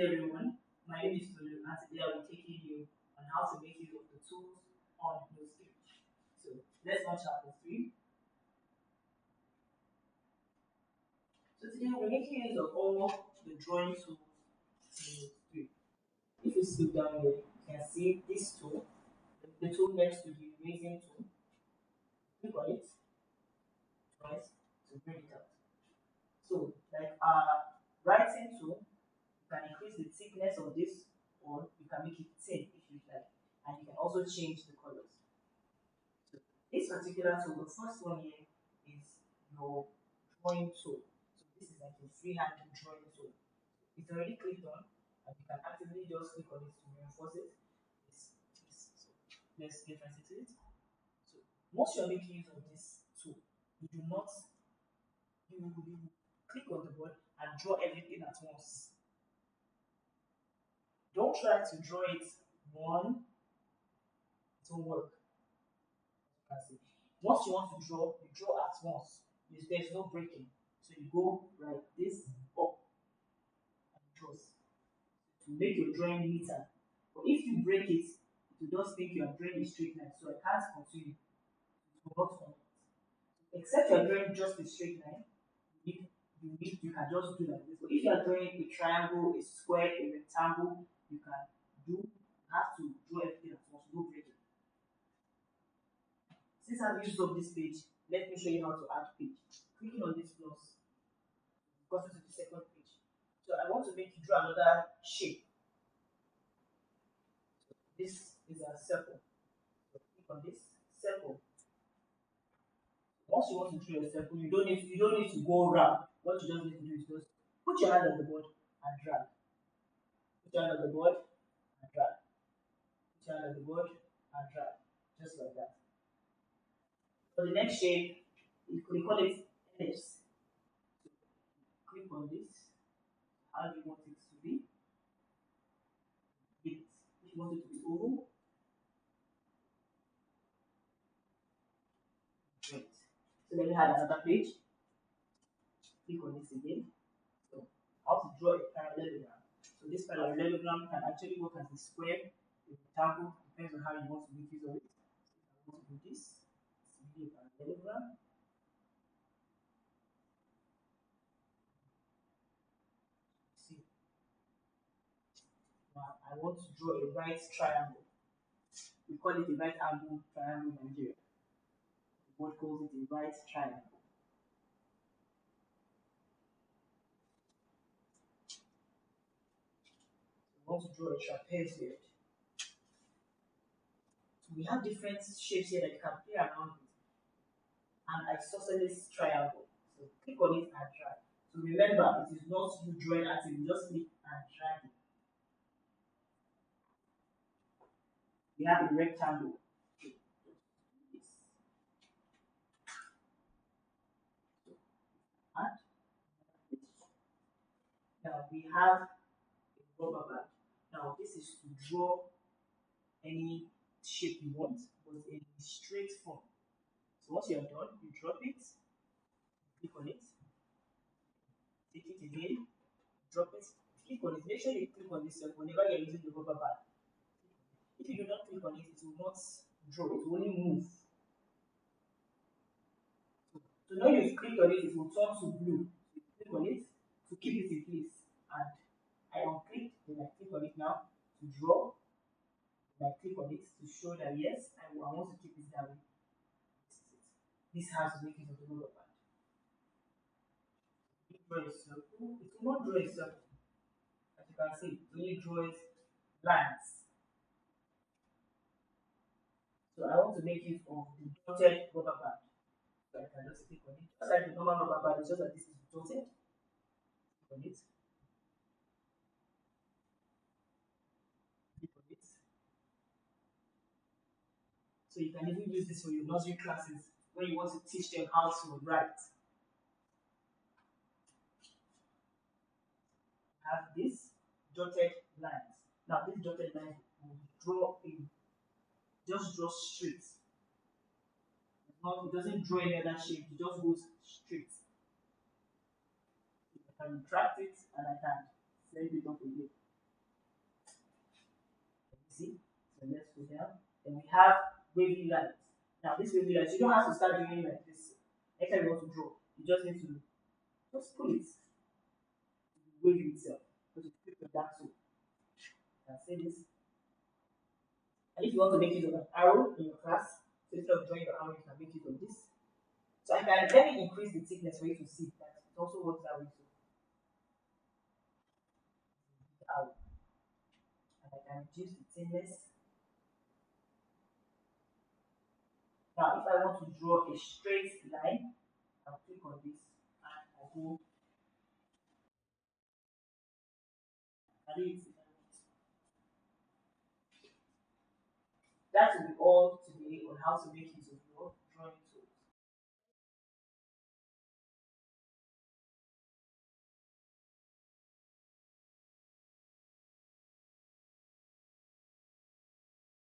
everyone, my name is Tolu and today I will be taking you on how to make use of the tools on NOTE3. So let's launch chapter 3. So today we're making use of all the drawing tools in NOTE3. If you scroll down here, you can see this tool, the tool next to the erasing tool. Click on it twice to bring it out. So like our writing tool, you can increase the thickness of this or you can make it thin if you like, and you can also change the colors. So this particular tool, the first one here is your drawing tool. So this is like a freehand drawing tool. It's already clicked on and you can actively just click on it to reinforce it. So let's get right into it. So once you're making use of this tool, you do not you click on the board and draw everything at once. Don't try to draw it one, it won't work. Once you want to draw, you draw at once. There's no breaking. So you go like this up and draw to make your drawing neater. But if you break it, you just think you are drawing a straight line. So I can't continue. It will not come. Except you are drawing just a straight line, you can just do like this. But if you are drawing a triangle, a square, a rectangle, you have to draw everything at once, no breaking. Since I've used up this page, let me show you how to add page. Clicking on this plus, goes to the second page. So I want to make you draw another shape. So this is a circle. So click on this circle. Once you want to draw a circle, you don't need to go around. What you just need to do is just put your hand on the board and drag. Put your hand on the board and drag. Put your hand on the board and drag. Just like that. For the next shape, we call it ellipse. So click on this. How do you want it to be? If you want it to be oval, great. So let me add another page. Click on this again. So how to draw a parallelogram. So this parallelogram can actually work as a square, a rectangle, depends on how you want to make use of it. So I want to do this. It's really a parallelogram. See. Now I want to draw a right triangle. We call it a right angle triangle in Nigeria. The board calls it a right triangle. I want to draw a trapezoid. So we have different shapes here that you can play around with. An isosceles triangle. So click on it and drag. So remember, it is not you drawing actively, just click and drag it. We have a rectangle. And now we have a rubber band. Now this is to draw any shape you want, but in a straight form. So once you are done, you drop it, click on it, take it again, drop it, click on it. Make sure you click on this whenever you're using the rubber band. If you do not click on it, it will not draw, it will only move. So now you've clicked on it, it will turn to blue. So you click on it to keep it in place. And I unclick, then I click on it now to draw. Then I click on it to show that yes, I want to keep it that way. This is it. This has to make use of the rubber band. You draw a circle, it will not draw a circle. As you can see, it only draws lines. So I want to make use of the dotted rubber band. So I can just click on it. Just like the normal rubber band, it's just that this is dotted. Click on it. Click on it. So you can even use this for your nursery classes when you want to teach them how to write. Have this dotted lines. Now this dotted line will draw in, just draw straight. It doesn't draw any other shape, it just goes straight. I can retract it and I can send it off again. See? So let's go down. Then we have wavy lines. Now this wavy lines, you don't have to start doing like this. Next time you want to draw, you just need to just pull it to the wavy itself. Because you click on that too. And say this. And if you want to make use of an arrow in your class, so instead of drawing your arrow, you can make use of this. So I can let me increase the thickness for you to see that it also works that way too. Out. And I can reduce the thickness. Now, if I want to draw a straight line, I'll click on this and I go and it. That will be all today on how to make use